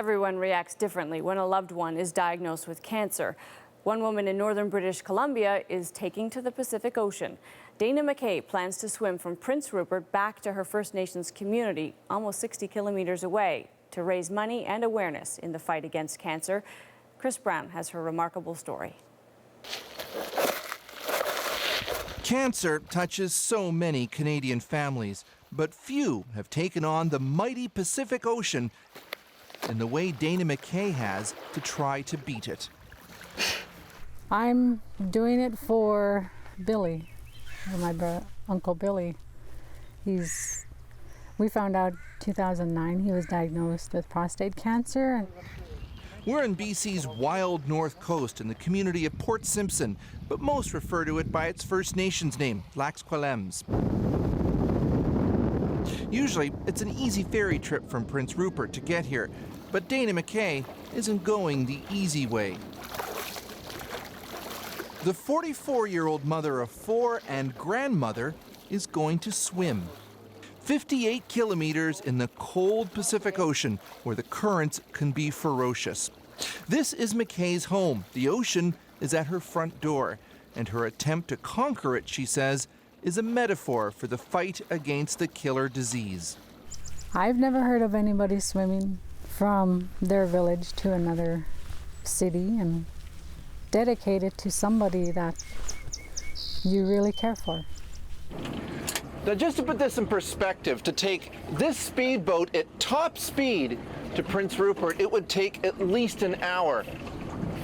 Everyone reacts differently when a loved one is diagnosed with cancer. One woman in northern British Columbia is taking to the Pacific Ocean. Dana McKay plans to swim from Prince Rupert back to her First Nations community, almost 60 kilometers away, to raise money and awareness in the fight against cancer. Chris Brown has her remarkable story. Cancer touches so many Canadian families, but few have taken on the mighty Pacific Ocean in the way Dana McKay has to try to beat it. I'm doing it for Billy, my Uncle Billy. We found out 2009 he was diagnosed with prostate cancer. We're in BC's wild north coast in the community of Port Simpson, but most refer to it by its First Nations name, Lax Kw'alaems. Usually, it's an easy ferry trip from Prince Rupert to get here, but Dana McKay isn't going the easy way. The 44-year-old mother of four and grandmother is going to swim. 58 kilometers in the cold Pacific Ocean, where the currents can be ferocious. This is McKay's home. The ocean is at her front door, and her attempt to conquer it, she says, is a metaphor for the fight against the killer disease. I've never heard of anybody swimming from their village to another city and dedicate it to somebody that you really care for. Now, just to put this in perspective, to take this speedboat at top speed to Prince Rupert, it would take at least an hour.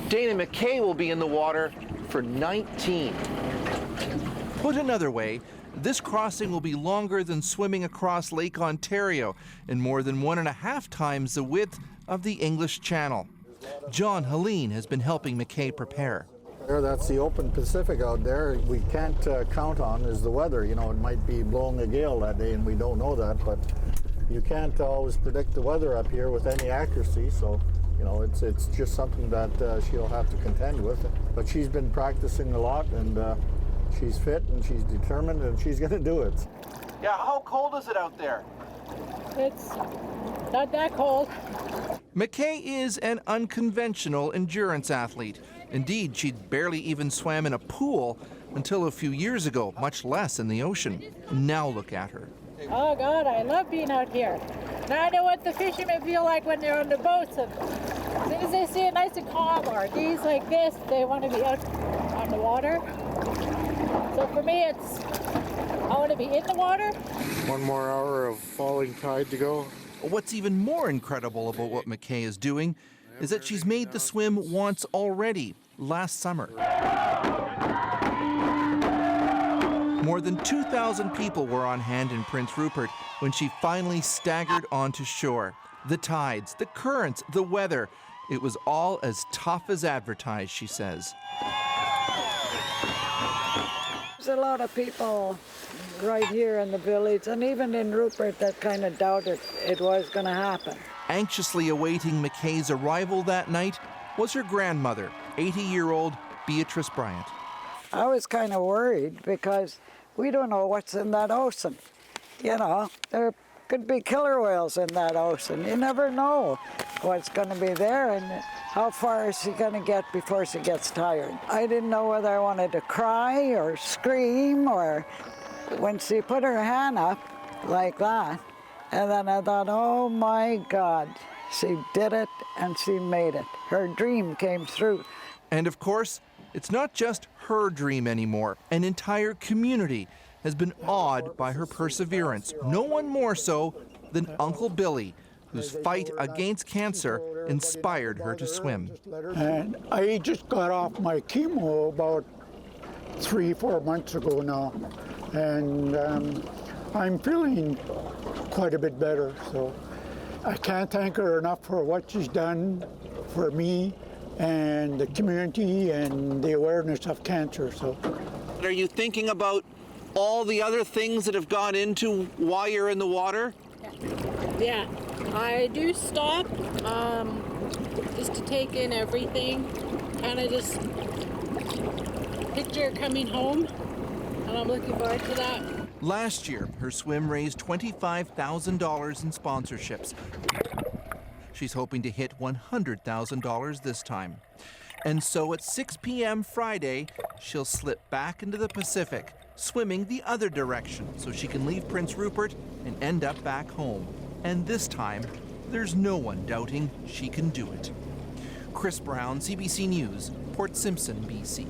Dana McKay will be in the water for 19. Put another way, this crossing will be longer than swimming across Lake Ontario and more than 1.5 times the width of the English Channel. John Helene has been helping McKay prepare. That's the open Pacific out there. We can't count on is the weather. You know, it might be blowing a gale that day and we don't know that, but you can't always predict the weather up here with any accuracy. So, you know, it's just something that she'll have to contend with. But she's been practicing a lot, and she's fit and she's determined and she's going to do it. Yeah, how cold is it out there? It's not that cold. McKay is an unconventional endurance athlete. Indeed, she'd barely even swam in a pool until a few years ago, much less in the ocean. Now look at her. Oh God, I love being out here. Now I know what the fishermen feel like when they're on the boats. And as soon as they see it nice and calm, or days like this, they want to be out on the water. So for me, I want to be in the water. 1 more hour of falling tide to go. What's even more incredible about what McKay is doing is that she's made the swim once already, last summer. More than 2,000 people were on hand in Prince Rupert when she finally staggered onto shore. The tides, the currents, the weather, it was all as tough as advertised, she says. There's a lot of people right here in the village and even in Rupert that kind of doubted it was going to happen. Anxiously awaiting McKay's arrival that night was her grandmother, 80-year-old Beatrice Bryant. I was kind of worried because we don't know what's in that ocean. You know, there could be killer whales in that ocean. You never know what's going to be there and how far is she going to get before she gets tired. I didn't know whether I wanted to cry or scream, or when she put her hand up like that, and then I thought, oh my God, she did it and she made it. Her dream came through. And of course, it's not just her dream anymore. An entire community has been awed by her perseverance. No one more so than Uncle Billy, whose fight against cancer inspired her to swim. And I just got off my chemo about 3-4 months ago now, and I'm feeling quite a bit better. So I can't thank her enough for what she's done for me and the community and the awareness of cancer. So, are you thinking about all the other things that have gone into why you're in the water? Yeah, I do stop just to take in everything, kind of just picture coming home, and I'm looking forward to that. Last year, her swim raised $25,000 in sponsorships. She's hoping to hit $100,000 this time. And so at 6 p.m. Friday, she'll slip back into the Pacific, swimming the other direction so she can leave Prince Rupert and end up back home. And this time, there's no one doubting she can do it. Chris Brown, CBC News, Port Simpson, BC.